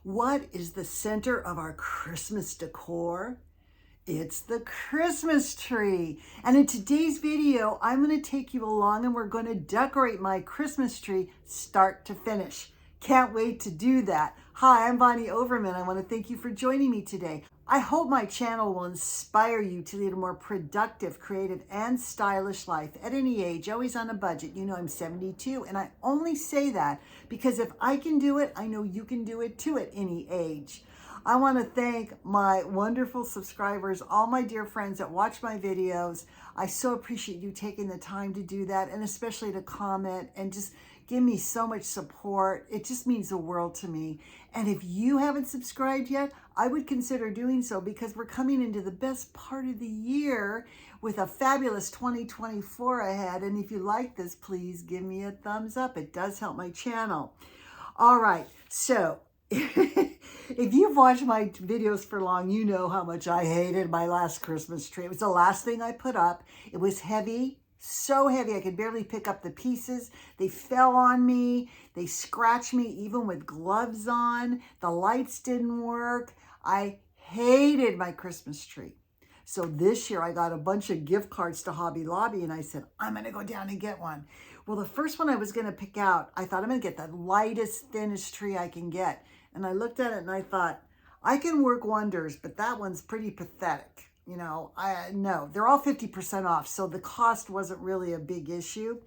What is the center of our Christmas decor? It's the Christmas tree. And in today's video, I'm going to take you along and we're going to decorate my Christmas tree start to finish. Can't wait to do that. Hi, I'm Bonnie Overman. I want to thank you for joining me today. I hope my channel will inspire you to lead a more productive, creative, and stylish life at any age, always on a budget. You know I'm 72, and I only say that because if I can do it, I know you can do it too at any age. I want to thank my wonderful subscribers, all my dear friends that watch my videos. I so appreciate you taking the time to do that, and especially to comment and just give me so much support. It just means the world to me. And if you haven't subscribed yet, I would consider doing so because we're coming into the best part of the year with a fabulous 2024 ahead. And if you like this, please give me a thumbs up. It does help my channel. All right, so if you've watched my videos for long, you know how much I hated my last Christmas tree. It was the last thing I put up. It was heavy, so heavy I could barely pick up the pieces. They fell on me. They scratched me even with gloves on. The lights didn't work. I hated my Christmas tree. So this year I got a bunch of gift cards to Hobby Lobby and I said, I'm going to go down and get one. Well, the first one I was going to pick out, I thought I'm going to get the lightest, thinnest tree I can get. And I looked at it and I thought, I can work wonders, but that one's pretty pathetic. You know, no, they're all 50% off. So the cost wasn't really a big issue.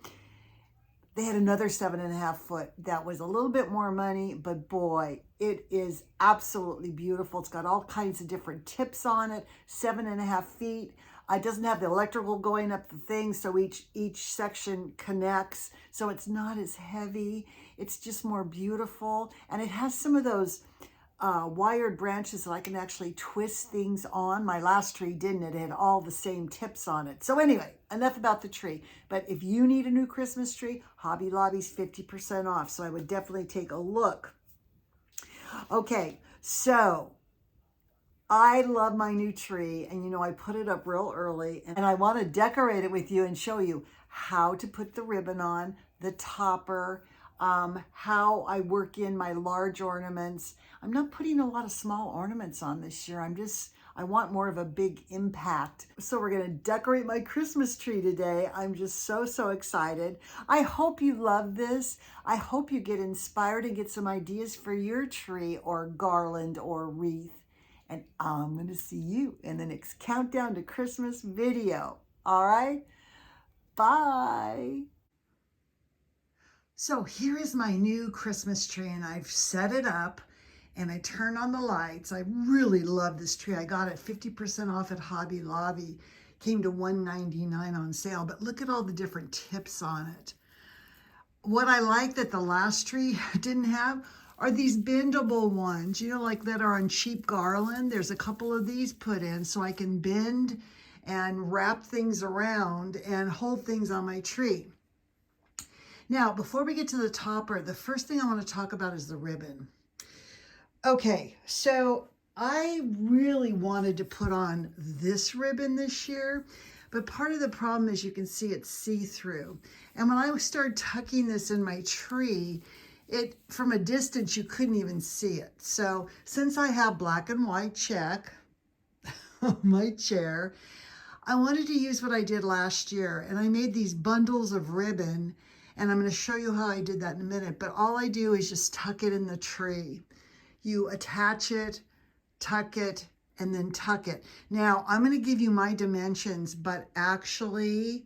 They had another 7.5 foot that was a little bit more money, but boy, it is absolutely beautiful. It's got all kinds of different tips on it, 7.5 feet. It doesn't have the electrical going up the thing, so each section connects, so it's not as heavy. It's just more beautiful, and it has some of those wired branches that I can actually twist things on. My last tree didn't. It had all the same tips on it. So anyway, enough about the tree. But if you need a new Christmas tree, Hobby Lobby's 50% off, so I would definitely take a look. Okay, so I love my new tree, and you know, I put it up real early, and I want to decorate it with you and show you how to put the ribbon on, the topper, how I work in my large ornaments. I'm not putting a lot of small ornaments on this year. I want more of a big impact. So we're going to decorate my Christmas tree today. I'm just so excited. I hope you love this. I hope you get inspired and get some ideas for your tree or garland or wreath. And I'm going to see you in the next Countdown to Christmas video. All right? Bye. So here is my new Christmas tree, and I've set it up, and I turned on the lights. I really love this tree. I got it 50% off at Hobby Lobby. Came to $199 on sale, but look at all the different tips on it. What I like that the last tree didn't have are these bendable ones, you know, like that are on cheap garland. There's a couple of these put in so I can bend and wrap things around and hold things on my tree. Now, before we get to the topper, the first thing I want to talk about is the ribbon. Okay, so I really wanted to put on this ribbon this year, but part of the problem is you can see it's see-through. And when I started tucking this in my tree, from a distance, you couldn't even see it. So since I have black and white check on my chair, I wanted to use what I did last year. And I made these bundles of ribbon, and I'm going to show you how I did that in a minute. But all I do is just tuck it in the tree. You attach it, tuck it, and then tuck it. Now, I'm going to give you my dimensions, but actually,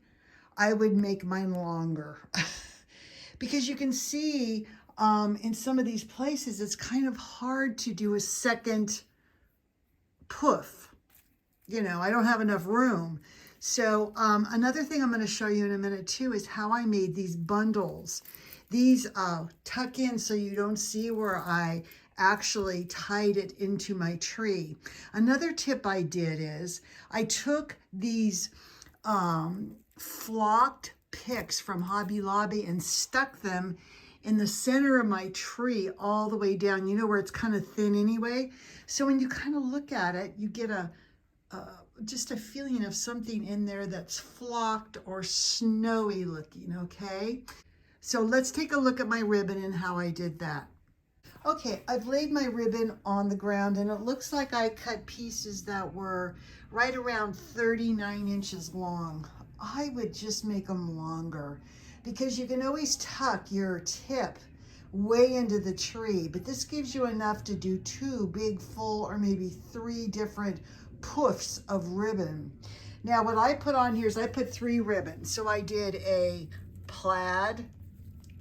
I would make mine longer. Because you can see in some of these places, it's kind of hard to do a second poof. You know, I don't have enough room. So another thing I'm going to show you in a minute too is how I made these bundles. These tuck in so you don't see where I actually tied it into my tree. Another tip I did is I took these flocked picks from Hobby Lobby and stuck them in the center of my tree all the way down, you know, where it's kind of thin anyway. So when you kind of look at it, you get just a feeling of something in there that's flocked or snowy looking, okay? So let's take a look at my ribbon and how I did that. Okay, I've laid my ribbon on the ground and it looks like I cut pieces that were right around 39 inches long. I would just make them longer because you can always tuck your tip way into the tree, but this gives you enough to do 2 big full or maybe 3 different puffs of ribbon. Now what I put on here is I put 3 ribbons. So I did a plaid,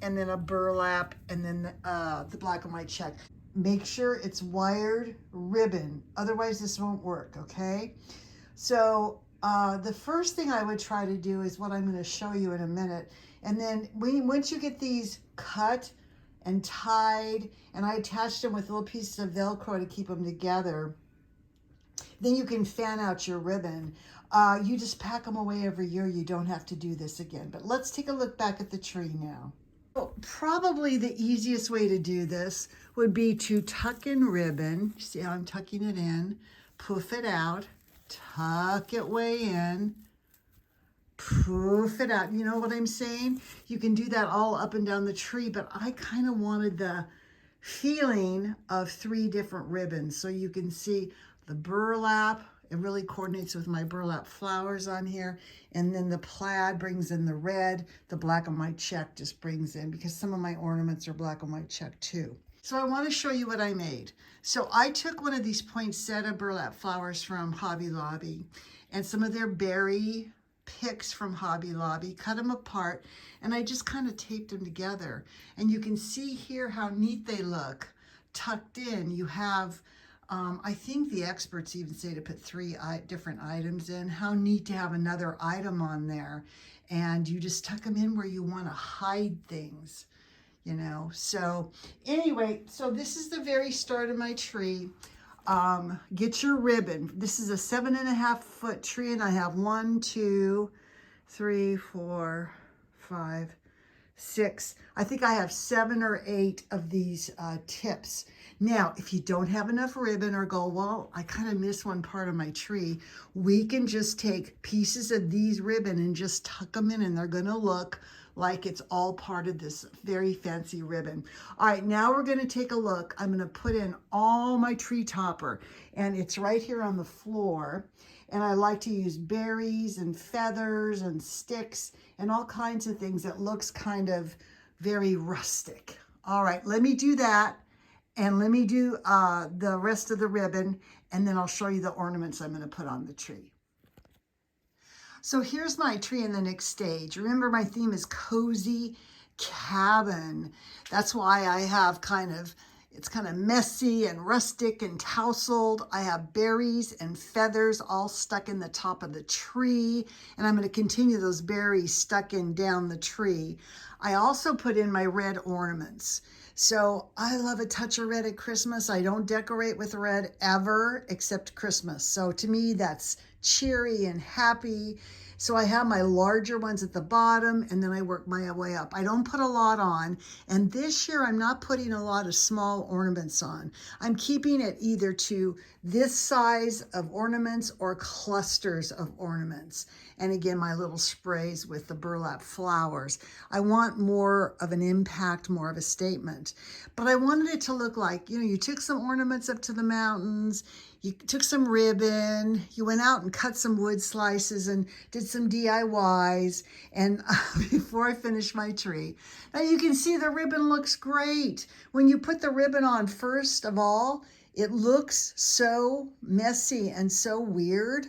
and then a burlap, and then the black and white check. Make sure it's wired ribbon, otherwise this won't work, okay? So the first thing I would try to do is what I'm going to show you in a minute. And then once you get these cut and tied, and I attached them with little pieces of Velcro to keep them together, then you can fan out your ribbon. You just pack them away every year. You don't have to do this again. But let's take a look back at the tree now. Well, probably the easiest way to do this would be to tuck in ribbon. See how I'm tucking it in? Poof it out, tuck it way in, poof it out. You know what I'm saying? You can do that all up and down the tree, but I kind of wanted the feeling of 3 different ribbons. So you can see the burlap, it really coordinates with my burlap flowers on here. And then the plaid brings in the red, the black and white check just brings in, because some of my ornaments are black and white check too. So I want to show you what I made. So I took one of these poinsettia burlap flowers from Hobby Lobby and some of their berry picks from Hobby Lobby, cut them apart, and I just kind of taped them together. And you can see here how neat they look tucked in. You have I think the experts even say to put 3 different items in. How neat to have another item on there. And you just tuck them in where you want to hide things, you know. So anyway, so this is the very start of my tree. Get your ribbon. This is a 7.5 foot tree, and I have 1, 2, 3, 4, 5, 6. I think I have 7 or 8 of these tips. Now, if you don't have enough ribbon or go, well, I kind of miss one part of my tree, we can just take pieces of these ribbon and just tuck them in, and they're going to look like it's all part of this very fancy ribbon. All right, now we're going to take a look. I'm going to put in all my tree topper, and it's right here on the floor. And I like to use berries and feathers and sticks and all kinds of things that looks kind of very rustic. All right, let me do that. And let me do the rest of the ribbon, and then I'll show you the ornaments I'm going to put on the tree. So here's my tree in the next stage. Remember, my theme is cozy cabin. That's why I have it's kind of messy and rustic and tousled. I have berries and feathers all stuck in the top of the tree, and I'm going to continue those berries stuck in down the tree. I also put in my red ornaments. So I love a touch of red at Christmas. I don't decorate with red ever except Christmas. So to me, that's cheery and happy. So I have my larger ones at the bottom, and then I work my way up. I don't put a lot on, and this year I'm not putting a lot of small ornaments on. I'm keeping it either to this size of ornaments or clusters of ornaments. And again, my little sprays with the burlap flowers. I want more of an impact, more of a statement. But I wanted it to look like, you know, you took some ornaments up to the mountains, you took some ribbon, you went out and cut some wood slices and did some DIYs. And before I finish my tree, now you can see the ribbon looks great. When you put the ribbon on, first of all, it looks so messy and so weird.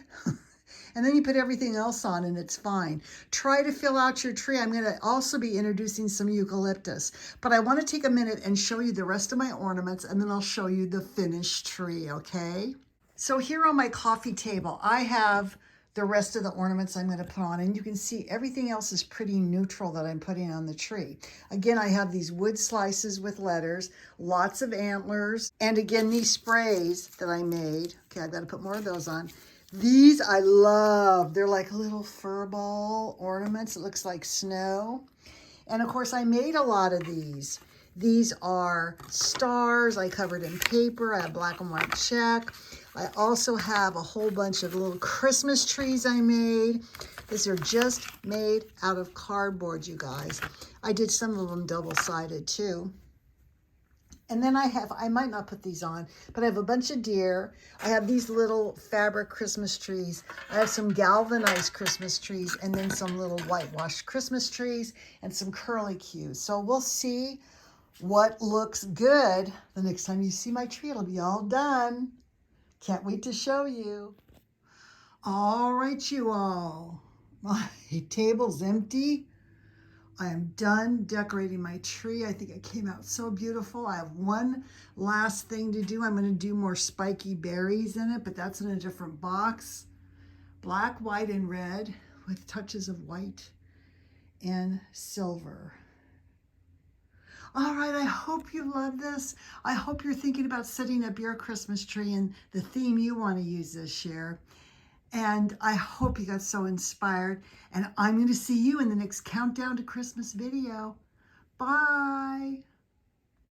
And then you put everything else on and it's fine. Try to fill out your tree. I'm going to also be introducing some eucalyptus. But I want to take a minute and show you the rest of my ornaments, and then I'll show you the finished tree, okay? So here on my coffee table, I have the rest of the ornaments I'm going to put on, and you can see everything else is pretty neutral that I'm putting on the tree. Again, I have these wood slices with letters, lots of antlers, and again, these sprays that I made. Okay, I've got to put more of those on. These I love. They're like little fur ball ornaments. It looks like snow. And of course, I made a lot of these. These are stars I covered in paper. I have black and white check. I also have a whole bunch of little Christmas trees I made. These are just made out of cardboard, you guys. I did some of them double-sided too. And then I might not put these on, but I have a bunch of deer. I have these little fabric Christmas trees. I have some galvanized Christmas trees and then some little whitewashed Christmas trees and some curly cues. So we'll see what looks good. The next time you see my tree, it'll be all done. Can't wait to show you. All right, you all. My table's empty. I am done decorating my tree. I think it came out so beautiful. I have one last thing to do. I'm going to do more spiky berries in it, but that's in a different box. Black, white, and red with touches of white and silver. All right, I hope you love this. I hope you're thinking about setting up your Christmas tree and the theme you want to use this year. And I hope you got so inspired. And I'm going to see you in the next Countdown to Christmas video. Bye.